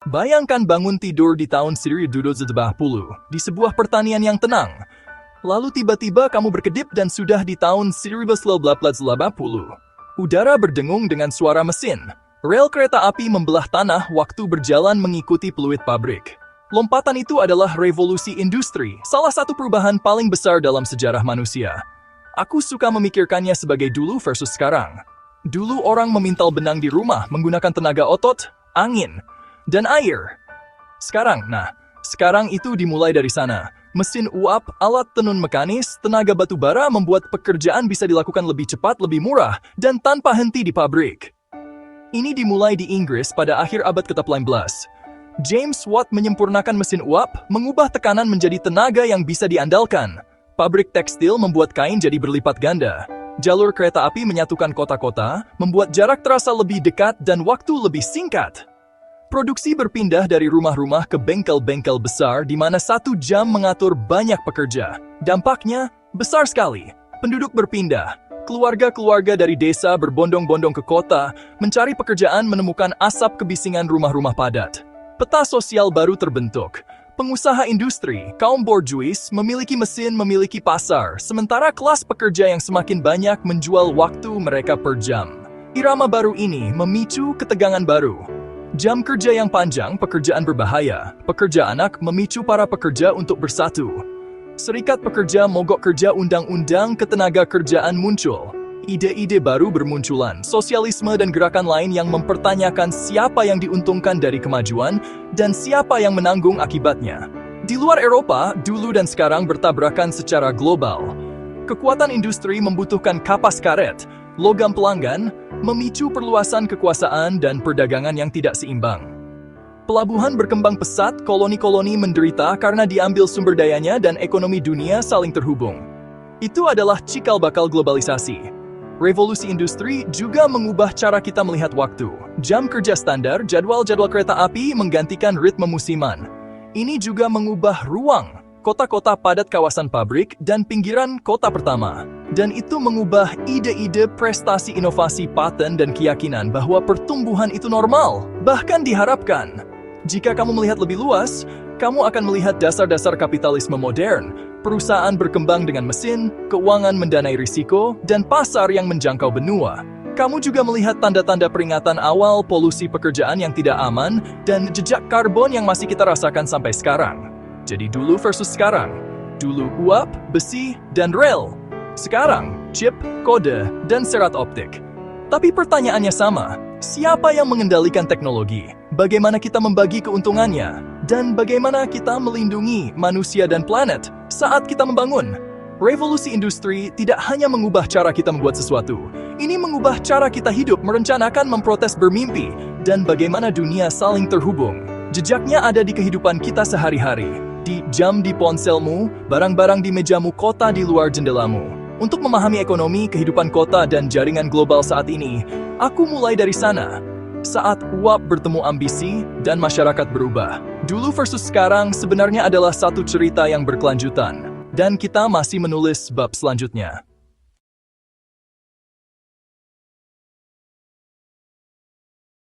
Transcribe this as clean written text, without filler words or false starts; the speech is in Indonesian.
Bayangkan bangun tidur di tahun 1980 di sebuah pertanian yang tenang. Lalu tiba-tiba kamu berkedip dan sudah di tahun 1980. Udara berdengung dengan suara mesin. Rel kereta api membelah tanah waktu berjalan mengikuti peluit pabrik. Lompatan itu adalah revolusi industri, salah satu perubahan paling besar dalam sejarah manusia. Aku suka memikirkannya sebagai dulu versus sekarang. Dulu orang memintal benang di rumah menggunakan tenaga otot, angin, dan air. Sekarang itu dimulai dari sana. Mesin uap, alat tenun mekanis, tenaga batu bara membuat pekerjaan bisa dilakukan lebih cepat, lebih murah, dan tanpa henti di pabrik. Ini dimulai di Inggris pada akhir abad ke-18. James Watt menyempurnakan mesin uap, mengubah tekanan menjadi tenaga yang bisa diandalkan. Pabrik tekstil membuat kain jadi berlipat ganda. Jalur kereta api menyatukan kota-kota, membuat jarak terasa lebih dekat dan waktu lebih singkat. Produksi berpindah dari rumah-rumah ke bengkel-bengkel besar di mana 1 jam mengatur banyak pekerja. Dampaknya besar sekali. Penduduk berpindah. Keluarga-keluarga dari desa berbondong-bondong ke kota, mencari pekerjaan menemukan asap kebisingan rumah-rumah padat. Peta sosial baru terbentuk. Pengusaha industri, kaum borjuis, memiliki mesin, memiliki pasar, sementara kelas pekerja yang semakin banyak menjual waktu mereka per jam. Irama baru ini memicu ketegangan baru. Jam kerja yang panjang, pekerjaan berbahaya. Pekerja anak memicu para pekerja untuk bersatu. Serikat pekerja, mogok kerja, undang-undang ketenaga kerjaan muncul. Ide-ide baru bermunculan, sosialisme dan gerakan lain yang mempertanyakan siapa yang diuntungkan dari kemajuan dan siapa yang menanggung akibatnya. Di luar Eropa, dulu dan sekarang bertabrakan secara global. Kekuatan industri membutuhkan kapas karet, logam pelanggan, memicu perluasan kekuasaan dan perdagangan yang tidak seimbang. Pelabuhan berkembang pesat, koloni-koloni menderita karena diambil sumber dayanya dan ekonomi dunia saling terhubung. Itu adalah cikal bakal globalisasi. Revolusi industri juga mengubah cara kita melihat waktu. Jam kerja standar, jadwal-jadwal kereta api menggantikan ritme musiman. Ini juga mengubah ruang. Kota-kota padat, kawasan pabrik, dan pinggiran kota pertama. Dan itu mengubah ide-ide, prestasi, inovasi, paten, dan keyakinan bahwa pertumbuhan itu normal, bahkan diharapkan. Jika kamu melihat lebih luas, kamu akan melihat dasar-dasar kapitalisme modern, perusahaan berkembang dengan mesin, keuangan mendanai risiko, dan pasar yang menjangkau benua. Kamu juga melihat tanda-tanda peringatan awal polusi pekerjaan yang tidak aman dan jejak karbon yang masih kita rasakan sampai sekarang. Jadi dulu versus sekarang. Dulu uap, besi, dan rel. Sekarang, chip, kode, dan serat optik. Tapi pertanyaannya sama, siapa yang mengendalikan teknologi? Bagaimana kita membagi keuntungannya? Dan bagaimana kita melindungi manusia dan planet saat kita membangun? Revolusi industri tidak hanya mengubah cara kita membuat sesuatu. Ini mengubah cara kita hidup, merencanakan, memprotes, bermimpi, dan bagaimana dunia saling terhubung. Jejaknya ada di kehidupan kita sehari-hari. Di jam di ponselmu, barang-barang di mejamu, kota di luar jendelamu. Untuk memahami ekonomi, kehidupan kota, dan jaringan global saat ini, aku mulai dari sana. Saat uap bertemu ambisi dan masyarakat berubah. Dulu versus sekarang sebenarnya adalah satu cerita yang berkelanjutan. Dan kita masih menulis bab selanjutnya.